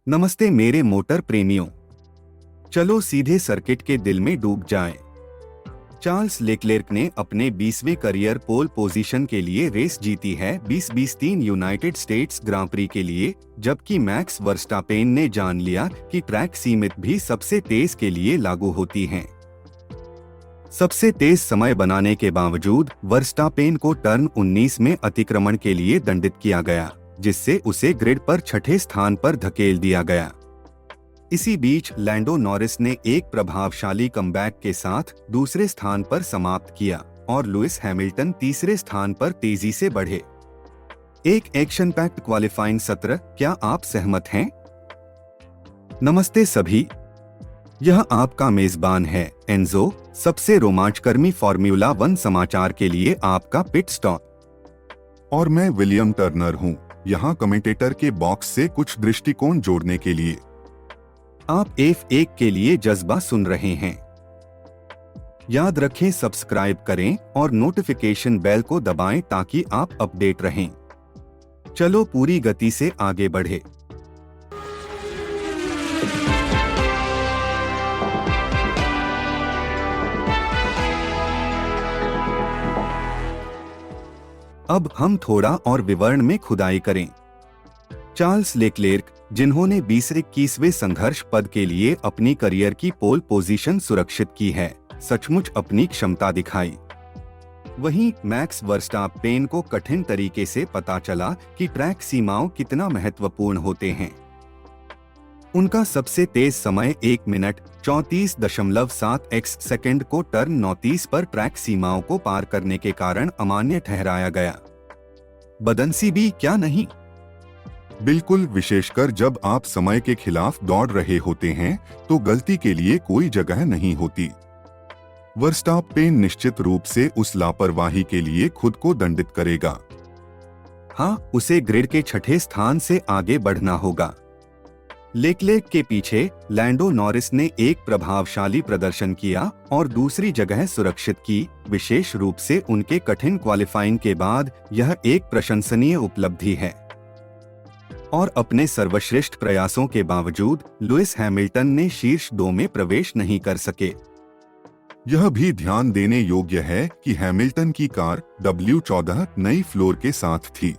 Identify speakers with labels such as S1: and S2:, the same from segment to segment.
S1: नमस्ते मेरे मोटर प्रेमियों। चलो सीधे सर्किट के दिल में डूब जाएं। चार्ल्स लेक्लेर्क ने अपने 20वें करियर पोल पोजीशन के लिए रेस जीती है 2023 यूनाइटेड स्टेट्स ग्रां प्री के लिए, जबकि मैक्स वर्स्टापेन ने जान लिया कि ट्रैक सीमित भी सबसे तेज के लिए लागू होती हैं। सबसे तेज समय बनाने के बावजूद वर्स्टापेन को टर्न 19 में अतिक्रमण के लिए दंडित किया गया, जिससे उसे ग्रिड पर छठे स्थान पर धकेल दिया गया। इसी बीच लैंडो नॉरिस ने एक प्रभावशाली कमबैक के साथ दूसरे स्थान पर समाप्त किया और लुइस हैमिल्टन तीसरे स्थान पर तेजी से बढ़े। एक एक्शन पैक्ड क्वालिफाइंग सत्र, क्या आप सहमत हैं? नमस्ते सभी, यह आपका मेजबान है एंजो, सबसे रोमांचकर्मी फॉर्मूला 1 समाचार के लिए आपका पिट स्टॉप।
S2: और मैं विलियम टर्नर हूं, यहाँ कमेंटेटर के बॉक्स से कुछ दृष्टिकोण जोड़ने के लिए।
S1: आप F1 के लिए जज्बा सुन रहे हैं। याद रखें, सब्सक्राइब करें और नोटिफिकेशन बेल को दबाएं ताकि आप अपडेट रहें। चलो पूरी गति से आगे बढ़े। अब हम थोड़ा और विवरण में खुदाई करें। चार्ल्स लेक्लेर्क, जिन्होंने 20-21वें संघर्ष पद के लिए अपनी करियर की पोल पोजीशन सुरक्षित की है, सचमुच अपनी क्षमता दिखाई। वहीं मैक्स वर्स्टापेन को कठिन तरीके से पता चला कि ट्रैक सीमाओं कितना महत्वपूर्ण होते हैं। उनका सबसे तेज समय 1 मिनट 34.7 सेकंड को टर्न 29 पर ट्रैक सीमाओं को पार करने के कारण अमान्य ठहराया गया। बदनसीबी क्या नहीं?
S2: बिल्कुल, विशेषकर जब आप समय के खिलाफ दौड़ रहे होते हैं तो गलती के लिए कोई जगह नहीं होती। वर्स्टापेन निश्चित रूप से उस लापरवाही के लिए खुद को दंडित करेगा।
S1: हाँ, उसे ग्रिड के छठे स्थान से आगे बढ़ना होगा। लेक्लेर्क के पीछे लैंडो नॉरिस ने एक प्रभावशाली प्रदर्शन किया और दूसरी जगह सुरक्षित की। विशेष रूप से उनके कठिन क्वालिफाइंग के बाद यह एक प्रशंसनीय उपलब्धि है। और अपने सर्वश्रेष्ठ प्रयासों के बावजूद लुइस हैमिल्टन ने शीर्ष 2 में प्रवेश नहीं कर सके।
S2: यह भी ध्यान देने योग्य है कि हैमिल्टन की कार W14 नई फ्लोर के साथ थी।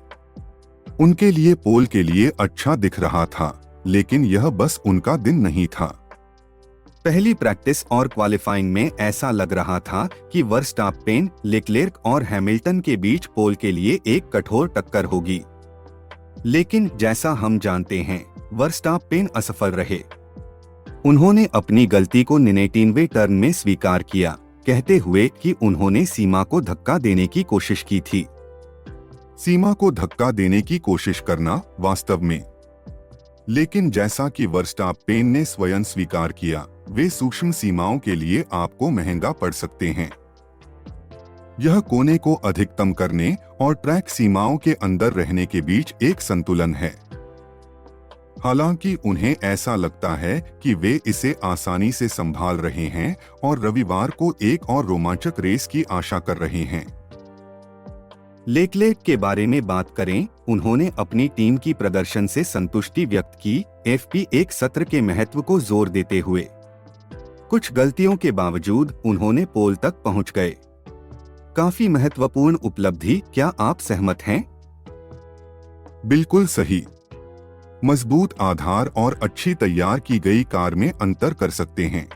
S2: उनके लिए पोल के लिए अच्छा दिख रहा था, लेकिन यह बस उनका दिन नहीं था।
S1: पहली प्रैक्टिस और क्वालिफाइंग में ऐसा लग रहा था कि वर्स्टापेन, लेक्लेर्क और हैमिल्टन के बीच पोल के लिए एक कठोर टक्कर होगी। लेकिन जैसा हम जानते हैं, वर्स्टापेन असफल रहे। उन्होंने अपनी गलती को 19वें टर्न में स्वीकार किया, कहते हुए कि उन्होंने सीमा को धक्का देने की कोशिश की थी।
S2: सीमा को धक्का देने की कोशिश करना वास्तव में, लेकिन जैसा कि वर्स्टापेन ने स्वयं स्वीकार किया, वे सूक्ष्म सीमाओं के लिए आपको महंगा पड़ सकते हैं। यह कोने को अधिकतम करने और ट्रैक सीमाओं के अंदर रहने के बीच एक संतुलन है। हालांकि उन्हें ऐसा लगता है कि वे इसे आसानी से संभाल रहे हैं और रविवार को एक और रोमांचक रेस की आशा कर रहे हैं।
S1: लेक्लेर्क के बारे में बात करें, उन्होंने अपनी टीम की प्रदर्शन से संतुष्टि व्यक्त की, FP1 सत्र के महत्व को जोर देते हुए। कुछ गलतियों के बावजूद उन्होंने पोल तक पहुंच गए। काफी महत्वपूर्ण उपलब्धि, क्या आप सहमत हैं?
S2: बिल्कुल सही। मजबूत आधार और अच्छी तैयार की गई कार में अंतर कर सकते हैं।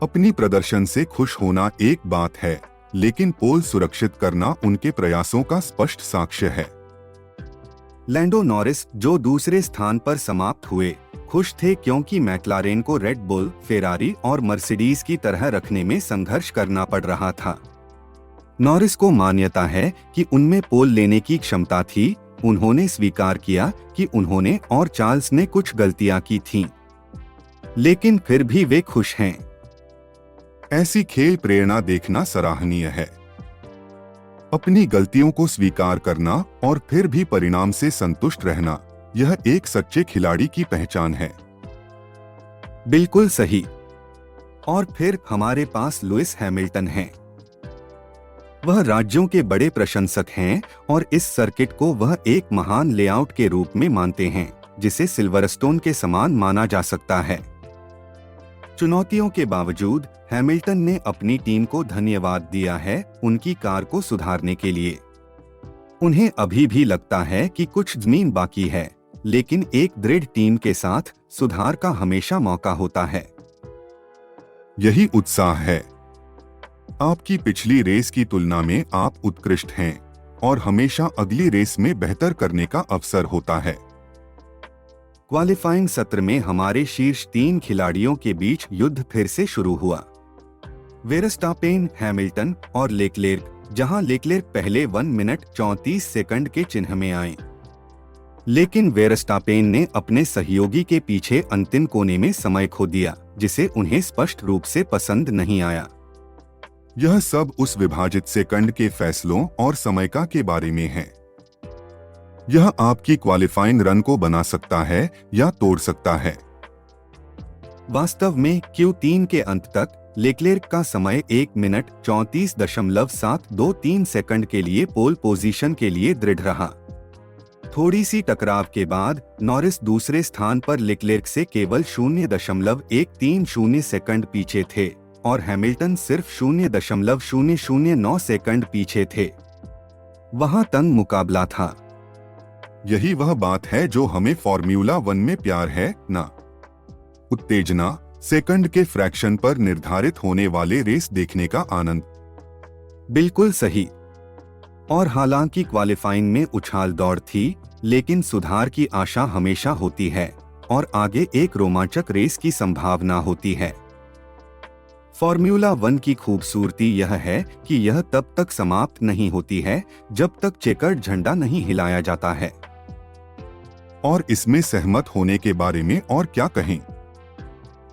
S2: अपनी प्रदर्शन से खुश होना एक बात है, लेकिन पोल सुरक्षित करना उनके प्रयासों का स्पष्ट साक्ष्य है।
S1: लैंडो नॉरिस, जो दूसरे स्थान पर समाप्त हुए, खुश थे क्योंकि मैक्लारेन को रेड बुल, फेरारी और मर्सिडीज की तरह रखने में संघर्ष करना पड़ रहा था। नॉरिस को मान्यता है कि उनमें पोल लेने की क्षमता थी। उन्होंने स्वीकार किया कि उन्होंने और चार्ल्स ने कुछ गलतियां की थीं, लेकिन फिर भी वे खुश हैं।
S2: ऐसी खेल प्रेरणा देखना सराहनीय है। अपनी गलतियों को स्वीकार करना और फिर भी परिणाम से संतुष्ट रहना, यह एक सच्चे खिलाड़ी की पहचान है।
S1: बिल्कुल सही। और फिर हमारे पास लुइस हैमिल्टन हैं। वह राज्यों के बड़े प्रशंसक हैं और इस सर्किट को वह एक महान लेआउट के रूप में मानते हैं। जिसे सिल्वरस्टोन के समान माना जा सकता है। चुनौतियों के बावजूद हैमिल्टन ने अपनी टीम को धन्यवाद दिया है उनकी कार को सुधारने के लिए। उन्हें अभी भी लगता है कि कुछ जमीन बाकी है, लेकिन एक दृढ़ टीम के साथ सुधार का हमेशा मौका होता है।
S2: यही उत्साह है। आपकी पिछली रेस की तुलना में आप उत्कृष्ट हैं और हमेशा अगली रेस में बेहतर करने का अवसर होता है।
S1: क्वालिफाइंग सत्र में हमारे शीर्ष 3 खिलाड़ियों के बीच युद्ध फिर से शुरू हुआ। वेरस्टापेन, हैमिल्टन और लेक्लेर्क, जहां लेक्लेर्क पहले 1 मिनट 34 सेकंड के चिन्ह में आए, लेकिन वेरस्टापेन ने अपने सहयोगी के पीछे अंतिम कोने में समय खो दिया, जिसे उन्हें स्पष्ट रूप से पसंद नहीं आया।
S2: यह सब उस विभाजित सेकंड के फैसलों और समय का के बारे में है। यह आपकी क्वालिफाइंग रन को बना सकता है या तोड़ सकता है।
S1: वास्तव में Q3 के अंत तक लेक्लेर्क का समय 1 मिनट 34.723 सेकंड के लिए पोल पोजीशन के लिए दृढ़ रहा। थोड़ी सी टकराव के बाद नॉरिस दूसरे स्थान पर लेक्लेर्क से केवल 0.130 सेकंड पीछे थे और हैमिल्टन सिर्फ 0.009 सेकंड पीछे थे। वहां तंग मुकाबला था।
S2: यही वह बात है जो हमें फॉर्मूला 1 में प्यार है ना। उत्तेजना, सेकंड के फ्रैक्शन पर निर्धारित होने वाले रेस देखने का आनंद।
S1: बिल्कुल सही। और हालांकि क्वालिफाइंग में उछाल दौड़ थी, लेकिन सुधार की आशा हमेशा होती है और आगे एक रोमांचक रेस की संभावना होती है। फॉर्मूला 1 की खूबसूरती यह है कि यह तब तक समाप्त नहीं होती है जब तक चेकर्ड झंडा नहीं हिलाया जाता है।
S2: और इसमें सहमत होने के बारे में और क्या कहें।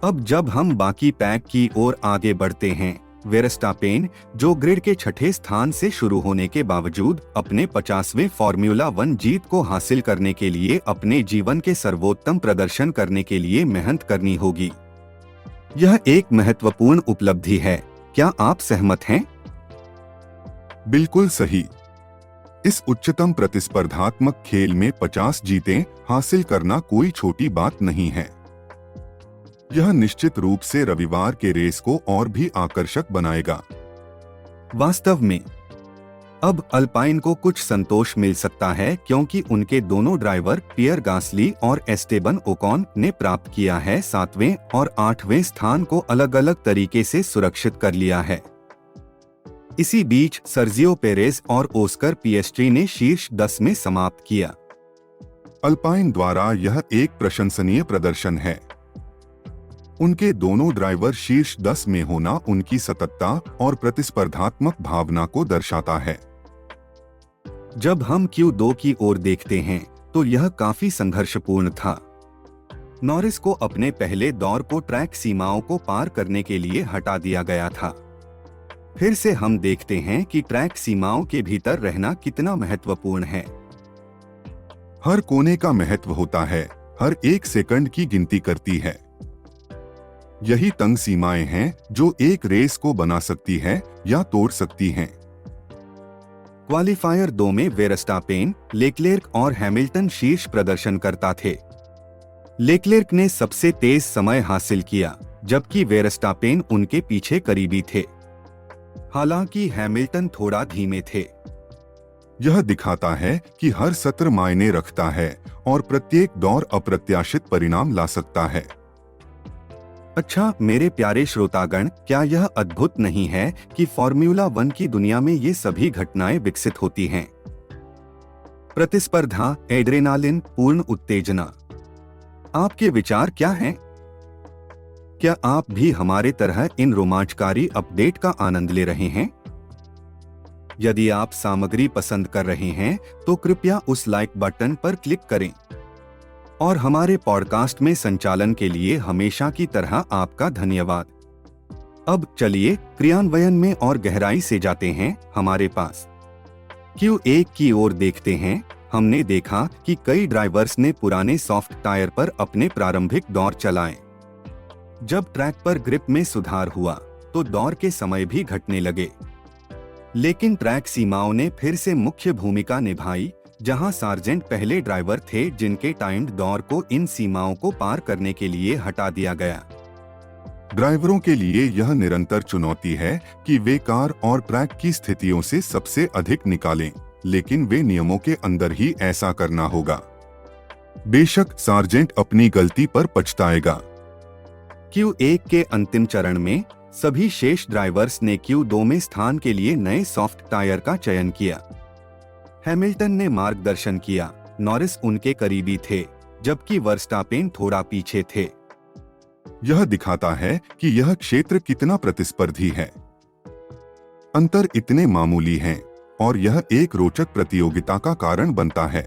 S1: अब जब हम बाकी पैक की ओर आगे बढ़ते हैं, वेरस्टापेन, जो ग्रिड के 6ठे स्थान से शुरू होने के बावजूद अपने 50वें फॉर्मूला 1 जीत को हासिल करने के लिए अपने जीवन के सर्वोत्तम प्रदर्शन करने के लिए मेहनत करनी होगी। यह एक महत्वपूर्ण उपलब्धि है। क्या आप सहमत हैं?
S2: बिल्कुल सही। इस उच्चतम प्रतिस्पर्धात्मक खेल में 50 जीतें हासिल करना कोई छोटी बात नहीं है। यह निश्चित रूप से रविवार के रेस को और भी आकर्षक बनाएगा।
S1: वास्तव में अब अल्पाइन को कुछ संतोष मिल सकता है क्योंकि उनके दोनों ड्राइवर पियर गास्ली और एस्टेबन ओकॉन ने प्राप्त किया है 7वें और 8वें स्थान को अलग अलग तरीके से सुरक्षित कर लिया है। इसी बीच सर्जियो पेरेज और ओस्कर पिएस्ट्री ने शीर्ष 10 में समाप्त किया।
S2: अल्पाइन द्वारा यह एक प्रशंसनीय प्रदर्शन है। उनके दोनों ड्राइवर शीर्ष 10 में होना उनकी सततता और प्रतिस्पर्धात्मक भावना को दर्शाता है।
S1: जब हम Q2 की ओर देखते हैं तो यह काफी संघर्षपूर्ण था। नॉरिस को अपने पहले दौर को ट्रैक सीमाओं को पार करने के लिए हटा दिया गया था। फिर से हम देखते हैं कि ट्रैक सीमाओं के भीतर रहना कितना महत्वपूर्ण है।
S2: हर कोने का महत्व होता है, हर एक सेकंड की गिनती करती है। यही तंग सीमाएं हैं जो एक रेस को बना सकती है या तोड़ सकती हैं।
S1: क्वालिफायर 2 में वेरस्टापेन, लेक्लेर्क और हैमिल्टन शीर्ष प्रदर्शन करता थे। लेक्लेर्क ने सबसे तेज समय हासिल किया, जबकि वेरस्टापेन उनके पीछे करीबी थे। हालांकि हैमिल्टन थोड़ा धीमे थे।
S2: यह दिखाता है कि हर सत्र मायने रखता है और प्रत्येक दौर अप्रत्याशित परिणाम ला सकता है।
S1: अच्छा मेरे प्यारे श्रोतागण, क्या यह अद्भुत नहीं है कि फॉर्मूला 1 की दुनिया में ये सभी घटनाएं विकसित होती हैं? प्रतिस्पर्धा, एड्रेनालिन, पूर्ण उत्तेजना। आपके विचार क्या हैं? क्या आप भी हमारे तरह इन रोमांचकारी अपडेट का आनंद ले रहे हैं? यदि आप सामग्री पसंद कर रहे हैं तो कृपया उस लाइक बटन पर क्लिक करें और हमारे पॉडकास्ट में संचालन के लिए हमेशा की तरह आपका धन्यवाद। अब चलिए क्रियान्वयन में और गहराई से जाते हैं। हमारे पास Q1 की ओर देखते हैं। हमने देखा कि कई ड्राइवर्स ने पुराने सॉफ्ट टायर पर अपने प्रारंभिक दौर चलाए। जब ट्रैक पर ग्रिप में सुधार हुआ तो दौर के समय भी घटने लगे, लेकिन ट्रैक सीमाओं ने फिर से मुख्य भूमिका निभाई, जहां सार्जेंट पहले ड्राइवर थे जिनके टाइम्ड दौर को इन सीमाओं को पार करने के लिए हटा दिया गया।
S2: ड्राइवरों के लिए यह निरंतर चुनौती है कि वे कार और ट्रैक की स्थितियों से सबसे अधिक निकालें, लेकिन वे नियमों के अंदर ही ऐसा करना होगा। बेशक सार्जेंट अपनी गलती पर पछताएगा।
S1: Q1 के अंतिम चरण में सभी शेष ड्राइवर्स ने Q2 में स्थान के लिए नए सॉफ्ट टायर का चयन किया। हैमिल्टन ने मार्गदर्शन किया, नॉरिस उनके करीबी थे, जबकि वर्स्टापेन थोड़ा पीछे थे।
S2: यह दिखाता है कि यह क्षेत्र कितना प्रतिस्पर्धी है। अंतर इतने मामूली हैं और यह एक रोचक प्रतियोगिता का कारण बनता है।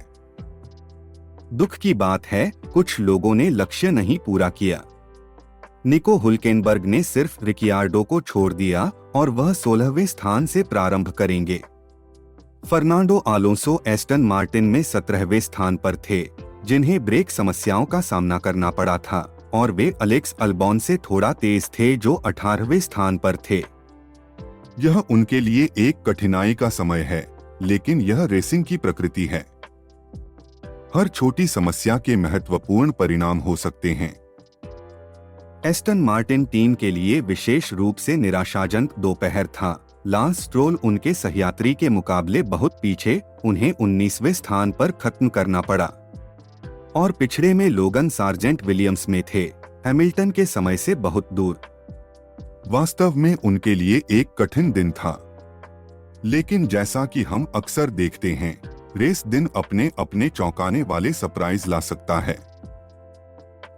S1: दुख की बात है, कुछ लोगों ने लक्ष्य नहीं पूरा किया। निको हुल्केनबर्ग ने सिर्फ रिकियार्डो को छोड़ दिया और वह 16वें स्थान से प्रारंभ करेंगे। फर्नांडो आलोंसो एस्टन मार्टिन में 17वें स्थान पर थे, जिन्हें ब्रेक समस्याओं का सामना करना पड़ा था, और वे अलेक्स अल्बॉन से थोड़ा तेज थे जो 18वें स्थान पर थे।
S2: यह उनके लिए एक कठिनाई का समय है, लेकिन यह रेसिंग की प्रकृति है। हर छोटी समस्या के महत्वपूर्ण परिणाम हो सकते हैं।
S1: एस्टन मार्टिन टीम के लिए विशेष रूप से निराशाजनक दोपहर था। लांस स्ट्रोल उनके सहयात्री के मुकाबले बहुत पीछे, उन्हें 19वें स्थान पर खत्म करना पड़ा, और पिछड़े में लोगन सार्जेंट विलियम्स में थे, हैमिल्टन के समय से बहुत दूर।
S2: वास्तव में उनके लिए एक कठिन दिन था, लेकिन जैसा कि हम अक्सर देखते हैं, रेस दिन अपने अपने चौंकाने वाले सरप्राइज ला सकता है।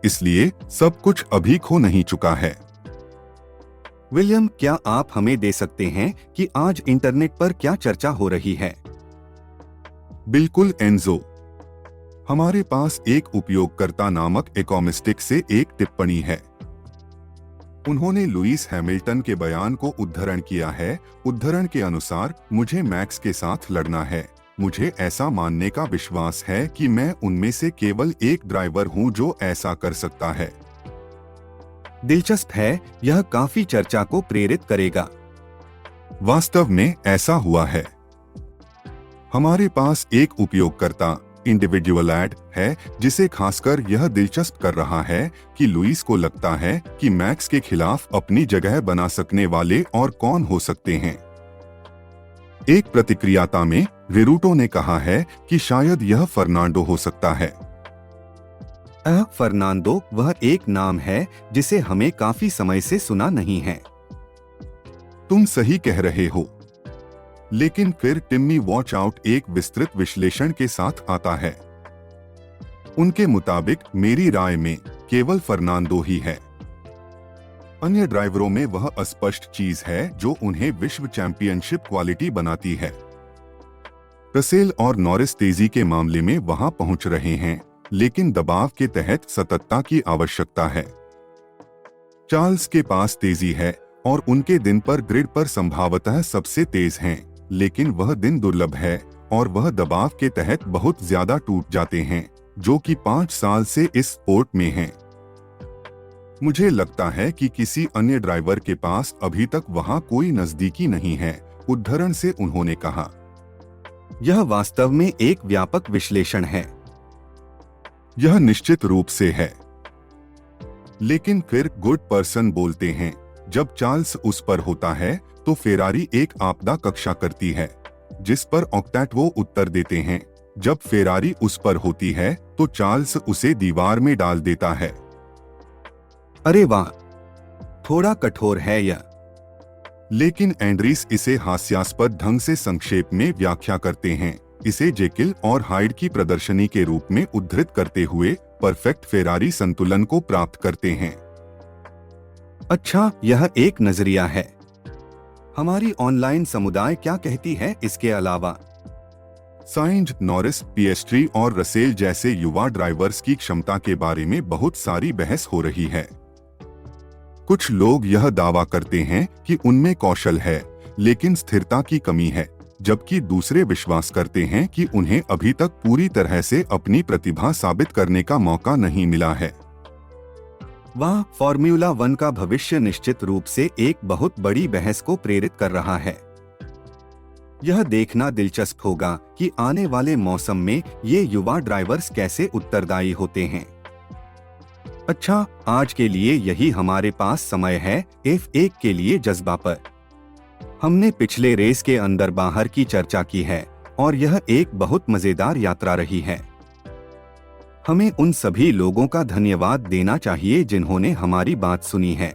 S2: इसलिए सब कुछ अभी खो नहीं चुका है।
S1: विलियम, क्या आप हमें दे सकते हैं कि आज इंटरनेट पर क्या चर्चा हो रही है?
S2: बिल्कुल एंजो। हमारे पास एक उपयोगकर्ता नामक इकोमिस्टिक से एक टिप्पणी है। उन्होंने लुईस हैमिल्टन के बयान को उद्धरण किया है। उद्धरण के अनुसार, मुझे मैक्स के साथ लड़ना है। मुझे ऐसा मानने का विश्वास है कि मैं उनमें से केवल एक ड्राइवर हूं जो ऐसा कर सकता है।
S1: दिलचस्प है, यह काफी चर्चा को प्रेरित करेगा।
S2: वास्तव में ऐसा हुआ है। हमारे पास एक उपयोगकर्ता इंडिविजुअल ऐड है जिसे खासकर यह दिलचस्प कर रहा है कि लुईस को लगता है कि मैक्स के खिलाफ अपनी जगह बना सकने वाले और कौन हो सकते हैं। एक प्रतिक्रियाता में विरूटो ने कहा है कि शायद यह फर्नांडो हो सकता है।
S1: फर्नांडो वह एक नाम है जिसे हमें काफी समय से सुना नहीं है।
S2: तुम सही कह रहे हो, लेकिन फिर टिम्मी वॉच आउट एक विस्तृत विश्लेषण के साथ आता है। उनके मुताबिक मेरी राय में केवल फर्नांडो ही है। अन्य ड्राइवरों में वह अस्पष्ट चीज है जो उन्हें विश्व चैंपियनशिप क्वालिटी बनाती है। रसेल और नॉरिस तेजी के मामले में वहां पहुंच रहे हैं, लेकिन दबाव के तहत सततता की आवश्यकता है। चार्ल्स के पास तेजी है और उनके दिन पर ग्रिड पर संभवतः सबसे तेज हैं, लेकिन वह दिन दुर्लभ है और वह दबाव के तहत बहुत ज्यादा टूट जाते हैं, जो कि 5 साल से इस स्पोर्ट में हैं। मुझे लगता है कि किसी अन्य ड्राइवर के पास अभी तक वहां कोई नजदीकी नहीं है, उद्धरण से उन्होंने कहा।
S1: यह वास्तव में एक व्यापक विश्लेषण है।
S2: यह निश्चित रूप से है, लेकिन फिर गुड पर्सन बोलते हैं, जब चार्ल्स उस पर होता है तो फेरारी एक आपदा कक्षा करती है, जिस पर ऑक्टैट वो उत्तर देते हैं। जब फेरारी उस पर होती है तो चार्ल्स उसे दीवार में डाल देता है।
S1: अरे वाह, थोड़ा कठोर है यह।
S2: लेकिन एंड्रीस इसे हास्यास्पद ढंग से संक्षेप में व्याख्या करते हैं, इसे जेकिल और हाइड की प्रदर्शनी के रूप में उद्धृत करते हुए परफेक्ट फेरारी संतुलन को प्राप्त करते हैं।
S1: अच्छा, यह एक नजरिया है। हमारी ऑनलाइन समुदाय क्या कहती है इसके अलावा?
S2: साइंज, नॉरिस, पिएस्ट्री और रसेल जैसे युवा ड्राइवर्स की क्षमता के बारे में बहुत सारी बहस हो रही है। कुछ लोग यह दावा करते हैं कि उनमें कौशल है, लेकिन स्थिरता की कमी है, जबकि दूसरे विश्वास करते हैं कि उन्हें अभी तक पूरी तरह से अपनी प्रतिभा साबित करने का मौका नहीं मिला है।
S1: वह फॉर्मूला 1 का भविष्य निश्चित रूप से एक बहुत बड़ी बहस को प्रेरित कर रहा है। यह देखना दिलचस्प होगा कि आने वाले मौसम में ये युवा ड्राइवर्स कैसे उत्तरदायी होते हैं। अच्छा, आज के लिए यही हमारे पास समय है F1 के लिए जज्बा पर। हमने पिछले रेस के अंदर बाहर की चर्चा की है और यह एक बहुत मजेदार यात्रा रही है। हमें उन सभी लोगों का धन्यवाद देना चाहिए जिन्होंने हमारी बात सुनी है।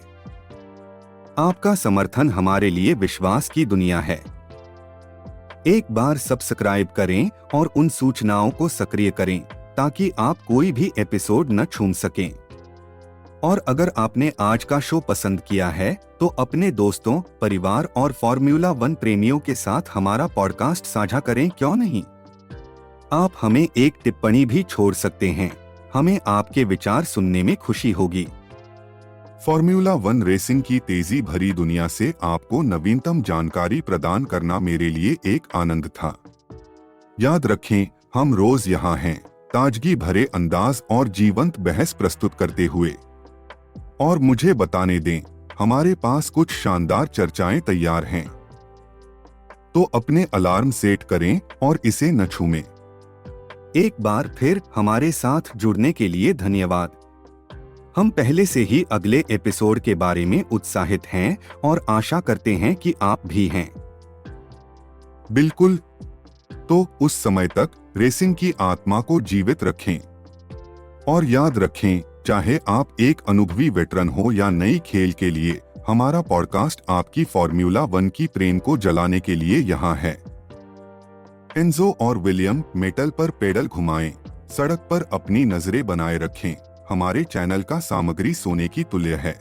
S1: आपका समर्थन हमारे लिए विश्वास की दुनिया है। एक बार सब्सक्राइब करें और उन सूचनाओं को सक्रिय करें ताकि आप कोई भी एपिसोड न छूम सकें। और अगर आपने आज का शो पसंद किया है तो अपने दोस्तों, परिवार और फॉर्मूला 1 प्रेमियों के साथ हमारा पॉडकास्ट साझा करें, क्यों नहीं? आप हमें एक टिप्पणी भी छोड़ सकते हैं, हमें आपके विचार सुनने में खुशी होगी।
S2: फॉर्मूला 1 रेसिंग की तेजी भरी दुनिया से आपको नवीनतम जानकारी प्रदान करना मेरे लिए एक आनंद था। याद रखें, हम रोज यहाँ हैं, ताजगी भरे अंदाज और जीवंत बहस प्रस्तुत करते हुए। और मुझे बताने दें, हमारे पास कुछ शानदार चर्चाएं तैयार हैं। तो अपने अलार्म सेट करें और इसे न छूमें। एक बार फिर हमारे साथ जुड़ने के लिए धन्यवाद। हम पहले से ही अगले एपिसोड के बारे में उत्साहित हैं और आशा करते हैं कि आप भी हैं। बिल्कुल। तो उस समय तक रेसिंग की आत्मा को जीवित रखें। और याद रखें, चाहे आप एक अनुभवी वेटरन हो या नई खेल के लिए, हमारा पॉडकास्ट आपकी फॉर्मूला 1 की प्रेम को जलाने के लिए यहाँ है। एंजो और विलियम मेटल पर पेडल घुमाएं, सड़क पर अपनी नजरें बनाए रखें। हमारे चैनल का सामग्री सोने की तुल्य है।